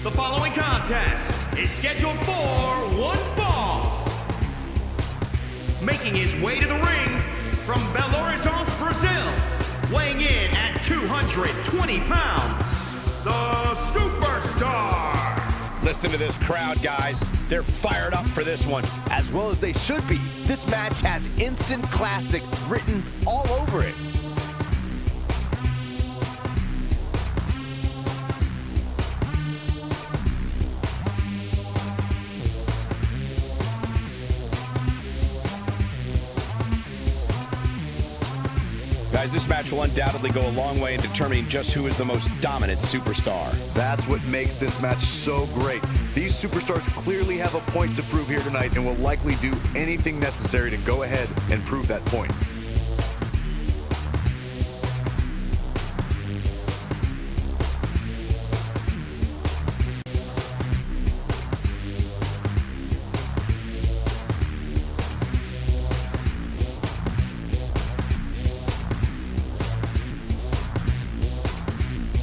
The following contest is scheduled for one fall. Making his way to the ring from Belo Horizonte, Brazil, weighing in at 220 pounds, the Superstar. Listen to this crowd, guys. They're fired up for this one. As well as they should be. This match has instant classic written all over it. Guys, this match will undoubtedly go a long way in determining just who is the most dominant superstar. That's what makes this match so great. These superstars clearly have a point to prove here tonight and will likely do anything necessary to go ahead and prove that point.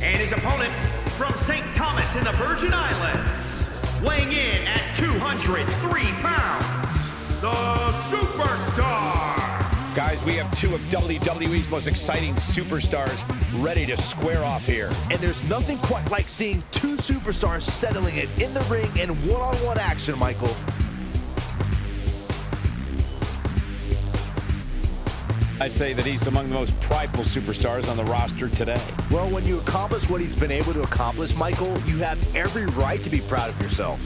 And his opponent from St. Thomas in the Virgin Islands, weighing in at 203 pounds, the Superstar. Guys, we have two of WWE's most exciting superstars ready to square off here. And there's nothing quite like seeing two superstars settling it in the ring in one-on-one action, Michael. I'd say that he's among the most prideful superstars on the roster today. Well, when you accomplish what he's been able to accomplish, Michael, you have every right to be proud of yourself.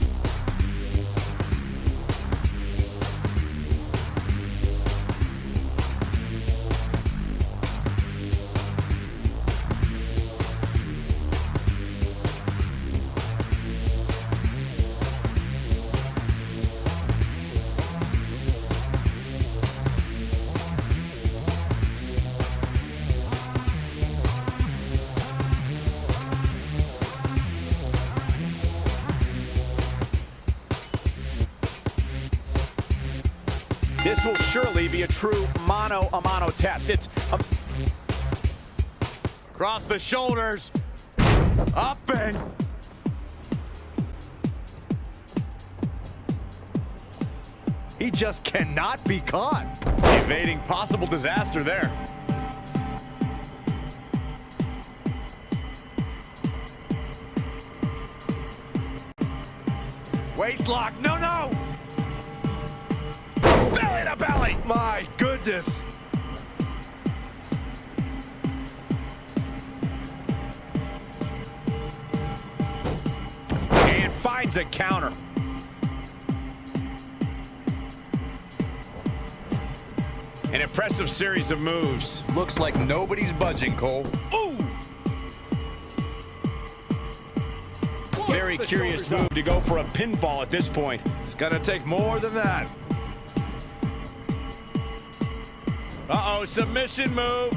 This will surely be a true mano-a-mano test. It's across the shoulders, up and He just cannot be caught. evading possible disaster there. Waistlock, no, no! Belly to belly! My goodness. and finds a counter. An impressive series of moves. Looks like nobody's budging, Cole. Ooh! Very curious move to go for a pinfall at this point. It's gonna take more than that. Uh-oh, submission move.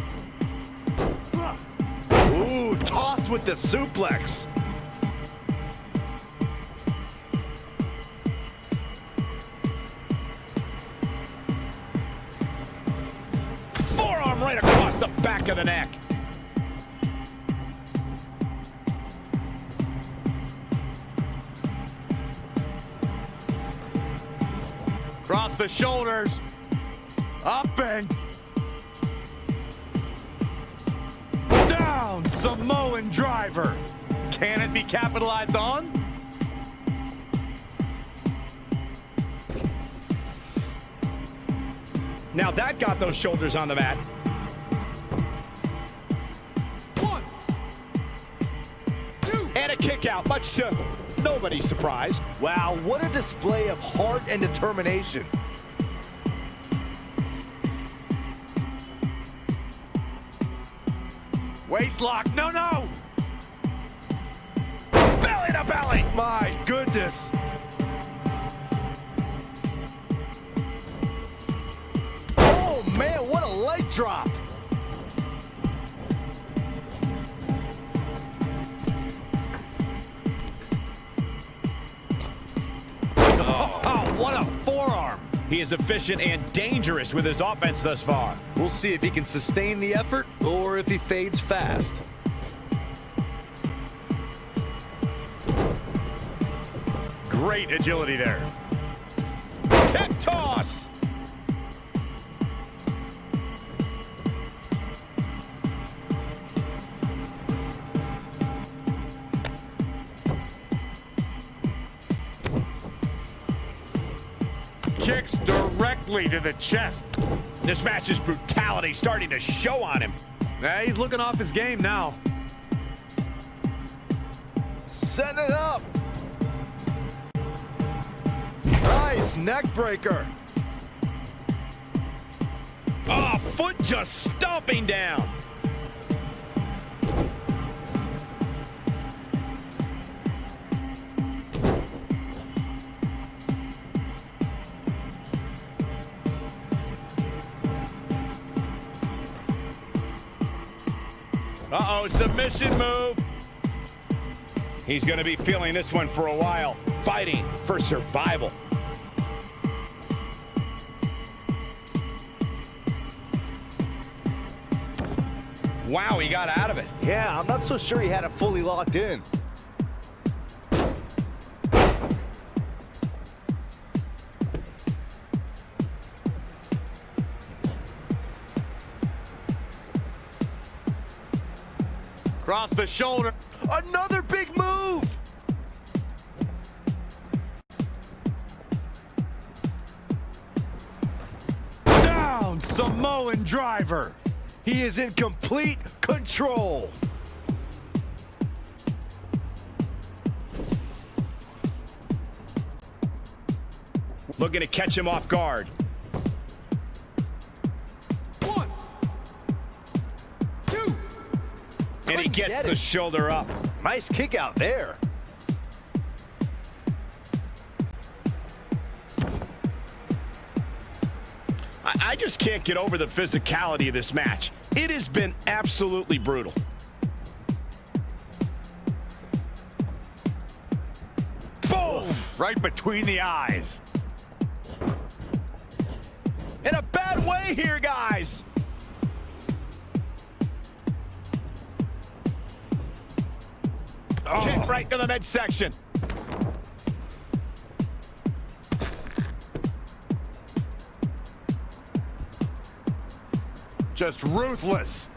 Ooh, tossed with the suplex. Forearm right across the back of the neck. Across the shoulders. Up and down. Samoan driver. Can it be capitalized on? Now that got those shoulders on the mat. 1, 2. And a kick out, much to nobody's surprise. Wow, what a display of heart and determination. Waistlock, no, no. Belly to belly. My goodness. Oh, man, what a leg drop. Oh, what a forearm. He is efficient and dangerous with his offense thus far. We'll see if he can sustain the effort or if he fades fast. Great agility there. Hip toss. Kicks directly to the chest. This match's brutality starting to show on him. He's looking off his game now. Setting it up. Nice neck breaker. Oh, foot just stomping down. Uh-oh, submission move. He's going to be feeling this one for a while, fighting for survival. Wow, he got out of it. Yeah, I'm not so sure he had it fully locked in. Cross the shoulder. Another big move. Down, Samoan driver. He is in complete control. Looking to catch him off guard. 1, 2. And he gets get the it. shoulder up. Nice kick out there. I just can't get over the physicality of this match. It has been absolutely brutal. Boom! Right between the eyes. In a bad way here, guys. Oh. Kick right to the midsection. Just ruthless.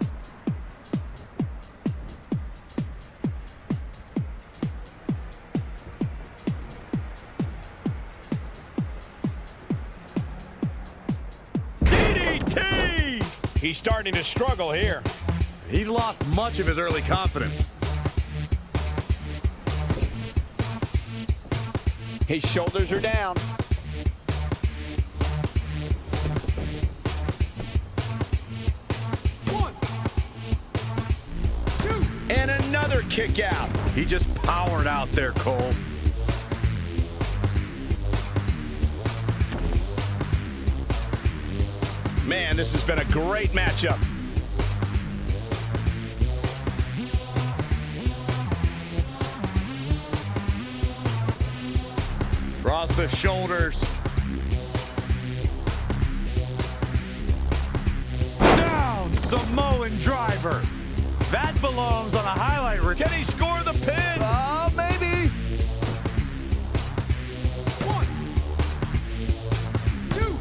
DDT! He's starting to struggle here. He's lost much of his early confidence. His shoulders are down. And another kick out. He just powered out there, Cole. Man, this has been a great matchup. Across the shoulders. Down, Samoan driver. That belongs on a highlight reel. Can he score the pin? Maybe. 1, 2,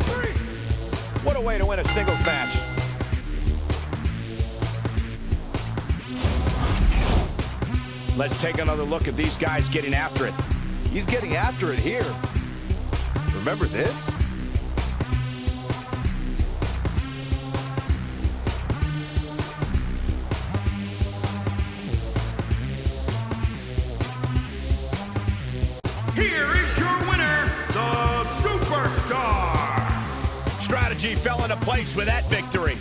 3. What a way to win a singles match. Let's take another look at these guys getting after it. He's getting after it here. Remember this? Here is your winner, the Superstar. Strategy fell into place with that victory.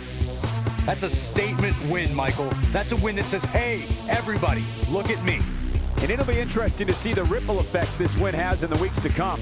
That's a statement win, Michael. That's a win that says, hey, everybody, look at me. And it'll be interesting to see the ripple effects this win has in the weeks to come.